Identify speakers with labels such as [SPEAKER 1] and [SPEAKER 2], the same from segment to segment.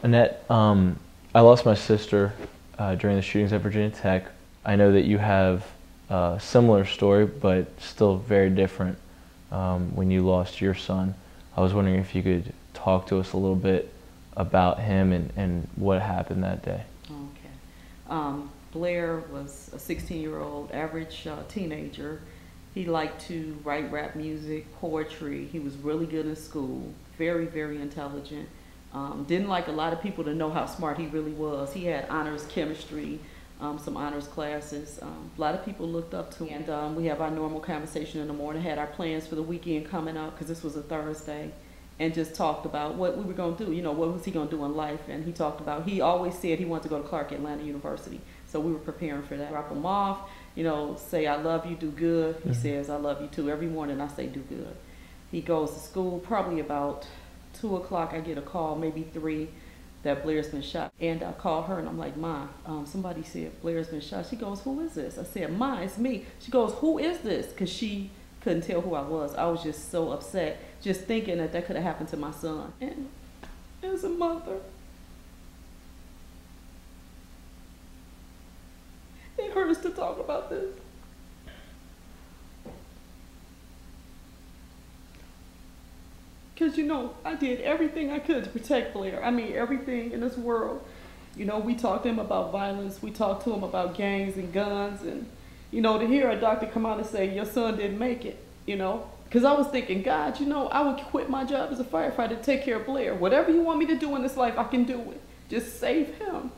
[SPEAKER 1] Annette, I lost my sister during the shootings at Virginia Tech. I know that you have a similar story, but still very different when you lost your son. I was wondering if you could talk to us a little bit about him and what happened that day.
[SPEAKER 2] Okay. Blair was a 16-year-old average teenager. He liked to write rap music, poetry. He was really good in school, very, very intelligent. Didn't like a lot of people to know how smart he really was. He had honors chemistry, some honors classes. A lot of people looked up to him. And we have our normal conversation in the morning, had our plans for the weekend coming up, because this was a Thursday, and just talked about what we were going to do, you know, what was he going to do in life. And he talked about, he always said he wanted to go to Clark Atlanta University. So we were preparing for that. Drop him off, you know, say, I love you, do good. He says, I love you too. Every morning I say, do good. He goes to school, probably about 2 o'clock, I get a call, maybe 3, that Blair's been shot. And I call her and I'm like, Ma, somebody said Blair's been shot. She goes, who is this? I said, Ma, it's me. She goes, who is this? Because she couldn't tell who I was. I was just so upset, just thinking that that could have happened to my son. And as a mother, it hurts to talk about this. Because, you know, I did everything I could to protect Blair. I mean, everything in this world. You know, we talked to him about violence. We talked to him about gangs and guns. And, you know, to hear a doctor come out and say, your son didn't make it, you know. Because I was thinking, God, you know, I would quit my job as a firefighter to take care of Blair. Whatever you want me to do in this life, I can do it. Just save him.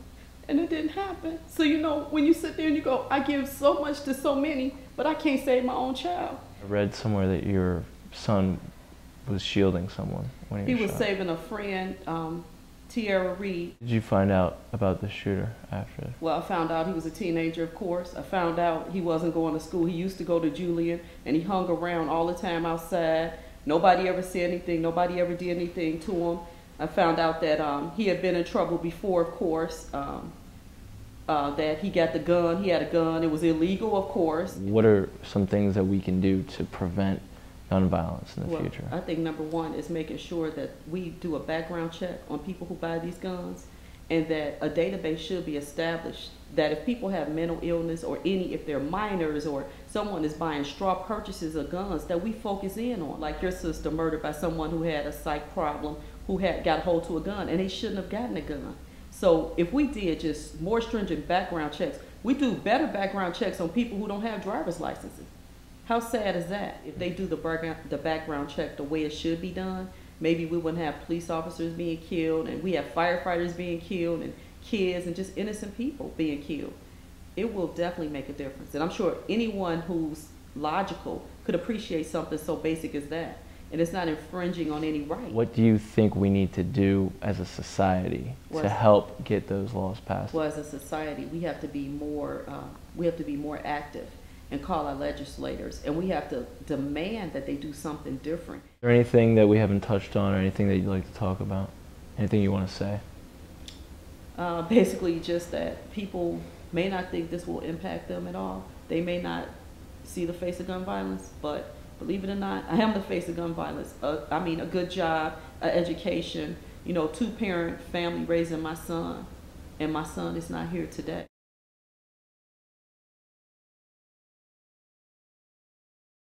[SPEAKER 2] And it didn't happen. So, you know, when you sit there and you go, I give so much to so many, but I can't save my own child.
[SPEAKER 1] I read somewhere that your son was shielding someone when he was
[SPEAKER 2] was
[SPEAKER 1] shot.
[SPEAKER 2] saving a friend, Tierra Reed.
[SPEAKER 1] Did you find out about the shooter after?
[SPEAKER 2] Well, I found out he was a teenager, of course. I found out he wasn't going to school. He used to go to Julian, and he hung around all the time outside. Nobody ever said anything. Nobody ever did anything to him. I found out that he had been in trouble before, of course, that he got the gun. He had a gun. It was illegal, of course.
[SPEAKER 1] What are some things that we can do to prevent gun violence in the future?
[SPEAKER 2] I think number one is making sure that we do a background check on people who buy these guns, and that a database should be established that if people have mental illness or if they're minors or someone is buying straw purchases of guns, that we focus in on. Like your sister murdered by someone who had a psych problem, who got hold to a gun, and they shouldn't have gotten a gun. So if we did just more stringent background checks, we do better background checks on people who don't have driver's licenses. How sad is that? If they do the background check the way it should be done, maybe we wouldn't have police officers being killed, and we have firefighters being killed, and kids and just innocent people being killed. It will definitely make a difference. And I'm sure anyone who's logical could appreciate something so basic as that. And it's not infringing on any right.
[SPEAKER 1] What do you think we need to do as a society to help get those laws passed?
[SPEAKER 2] Well, as a society, we have to be more active and call our legislators, and we have to demand that they do something different.
[SPEAKER 1] Is there anything that we haven't touched on, or anything that you'd like to talk about? Anything you want to say?
[SPEAKER 2] Basically just that people may not think this will impact them at all. They may not see the face of gun violence, but believe it or not, I am the face of gun violence. I mean, a good job, an education, you know, 2-parent family raising my son, and my son is not here today.